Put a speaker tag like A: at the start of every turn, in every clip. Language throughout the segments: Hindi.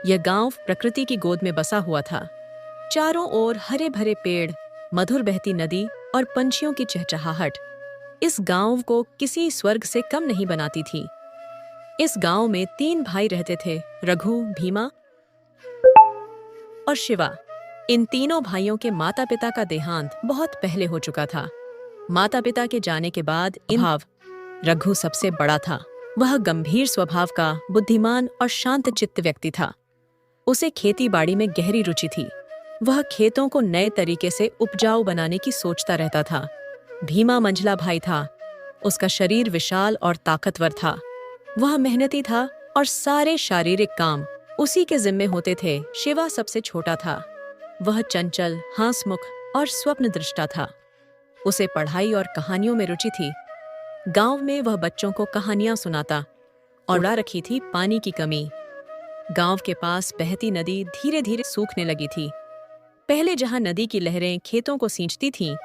A: यह गांव प्रकृति की गोद में बसा हुआ था। चारों ओर हरे भरे पेड़, मधुर बहती नदी और पंछियों की चहचहाहट इस गांव को किसी स्वर्ग से कम नहीं बनाती थी। इस गांव में 3 भाई रहते थे, रघु, भीमा और शिवा। इन तीनों भाइयों के माता पिता का देहांत बहुत पहले हो चुका था। माता पिता के जाने के बाद रघु सबसे बड़ा था। वह गंभीर स्वभाव का, बुद्धिमान और शांत चित्त व्यक्ति था। उसे खेती बाड़ी में गहरी रुचि थी। वह खेतों को नए तरीके से उपजाऊ बनाने की सोचता रहता था। भीमा मंझला भाई था। उसका शरीर विशाल और ताकतवर था। वह मेहनती था और सारे शारीरिक काम उसी के जिम्मे होते थे। शिवा सबसे छोटा था। वह चंचल, हांसमुख और स्वप्नदृष्टा था। उसे पढ़ाई और कहानियों में रुचि थी। गांव में वह बच्चों को कहानियां सुनाता और ला रखी थी पानी की कमी। गांव के पास बहती नदी धीरे धीरे सूखने लगी थी। पहले जहां नदी की लहरें खेतों को सींचती थीं,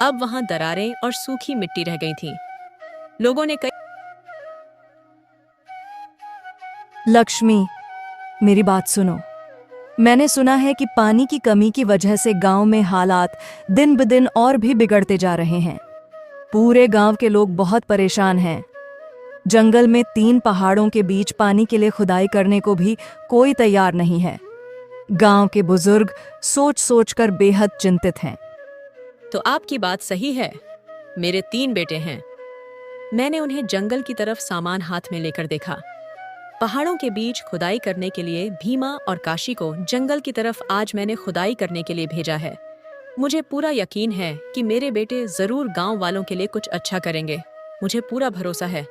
A: अब वहां दरारें और सूखी मिट्टी रह गई थी। लोगों ने कई
B: लक्ष्मी, मेरी बात सुनो। मैंने सुना है कि पानी की कमी की वजह से गांव में हालात दिन ब दिन और भी बिगड़ते जा रहे हैं। पूरे गांव के लोग बहुत परेशान हैं। जंगल में 3 पहाड़ों के बीच पानी के लिए खुदाई करने को भी कोई तैयार नहीं है। गांव के बुजुर्ग सोच सोच कर बेहद चिंतित हैं।
A: तो आपकी बात सही है। मेरे 3 बेटे हैं। मैंने उन्हें जंगल की तरफ सामान हाथ में लेकर देखा। पहाड़ों के बीच खुदाई करने के लिए भीमा और काशी को जंगल की तरफ आज मैंने खुदाई करने के लिए भेजा है। मुझे पूरा यकीन है कि मेरे बेटे जरूर गांव वालों के लिए कुछ अच्छा करेंगे। मुझे पूरा भरोसा है।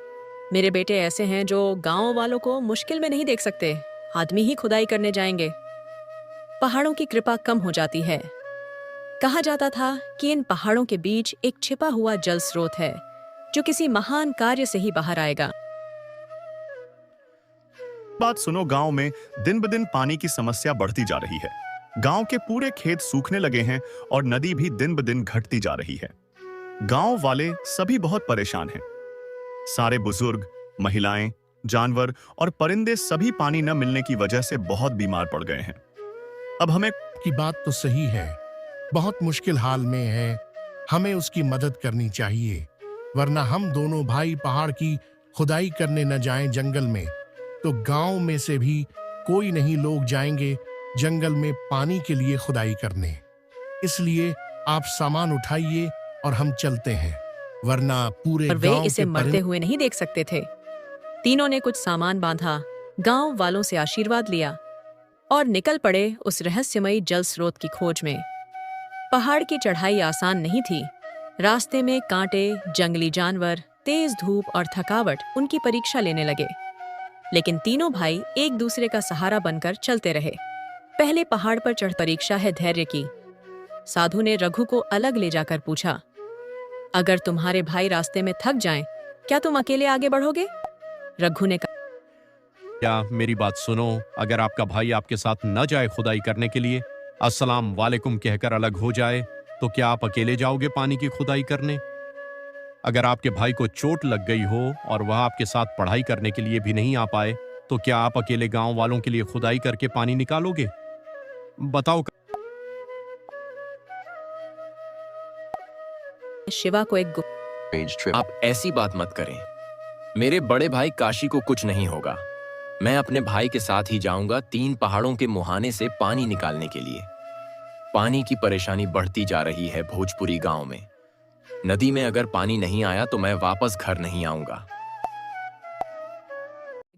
A: मेरे बेटे ऐसे हैं जो गांव वालों को मुश्किल में नहीं देख सकते। आदमी ही खुदाई करने जाएंगे। पहाड़ों की कृपा कम हो जाती है। कहा जाता था कि इन पहाड़ों के बीच एक छिपा हुआ जल स्रोत है जो किसी महान कार्य से ही बाहर आएगा।
C: बात सुनो, गांव में दिन ब दिन पानी की समस्या बढ़ती जा रही है। गांव के पूरे खेत सूखने लगे हैं और नदी भी दिन ब दिन घटती जा रही है। गांव वाले सभी बहुत परेशान हैं। सारे बुजुर्ग, महिलाएं, जानवर और परिंदे सभी पानी न मिलने की वजह से बहुत बीमार पड़ गए हैं। अब हमें
D: की बात तो सही है। बहुत मुश्किल हाल में है। हमें उसकी मदद करनी चाहिए, वरना हम दोनों भाई पहाड़ की खुदाई करने न जाएं जंगल में, तो गांव में से भी कोई नहीं लोग जाएंगे जंगल में पानी के लिए खुदाई करने। इसलिए आप सामान उठाइए और हम चलते हैं, वरना पूरे
A: और वे
D: गांव
A: इसे
D: के
A: मरते हुए नहीं देख सकते थे। तीनों ने कुछ सामान बांधा, गांव वालों से आशीर्वाद लिया और निकल पड़े उस रहस्यमयी जल स्रोत की खोज में। पहाड़ की चढ़ाई आसान नहीं थी। रास्ते में कांटे, जंगली जानवर, तेज धूप और थकावट उनकी परीक्षा लेने लगे। लेकिन तीनों भाई एक दूसरे का सहारा बनकर चलते रहे। पहले पहाड़ पर चढ़ परीक्षा है धैर्य की। साधु ने रघु को अलग ले जाकर पूछा, अगर तुम्हारे भाई रास्ते में थक जाएं, क्या तुम अकेले आगे बढ़ोगे? रघु ने कहा,
E: क्या मेरी बात सुनो, अगर आपका भाई आपके साथ न जाए खुदाई करने के लिए, अस्सलाम वालेकुम कहकर अलग हो जाए, तो क्या आप अकेले जाओगे पानी की खुदाई करने? अगर आपके भाई को चोट लग गई हो और वह आपके साथ पढ़ाई करने के लिए भी नहीं आ पाए, तो क्या आप अकेले गांव वालों के लिए खुदाई करके पानी निकालोगे? बताओ।
A: शिवा को एक
F: आप ऐसी बात मत करें। मेरे बड़े भाई काशी को कुछ नहीं होगा। मैं अपने भाई के साथ ही जाऊंगा 3 पहाड़ों के मुहाने से पानी निकालने के लिए। पानी की परेशानी बढ़ती जा रही है भोजपुरी गांव में। नदी में अगर पानी नहीं आया तो मैं वापस घर नहीं आऊंगा।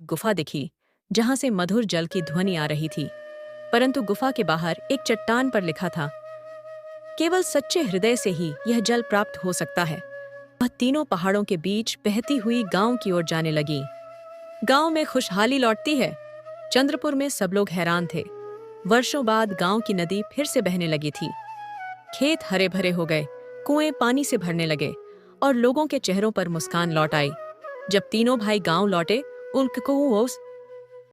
A: गुफा दिखी जहां से मधुर जल की ध्वनि आ रही थी, परंतु गुफा के बाहर एक चट्टान पर लिखा था, केवल सच्चे हृदय से ही यह जल प्राप्त हो सकता है। वह तीनों पहाड़ों के बीच बहती हुई गांव की ओर जाने लगी। गांव में खुशहाली लौटती है। चंद्रपुर में सब लोग हैरान थे। वर्षों बाद गांव की नदी फिर से बहने लगी थी। खेत हरे भरे हो गए, कुएं पानी से भरने लगे और लोगों के चेहरों पर मुस्कान लौट आई। जब तीनों भाई गांव लौटे, उन कुओं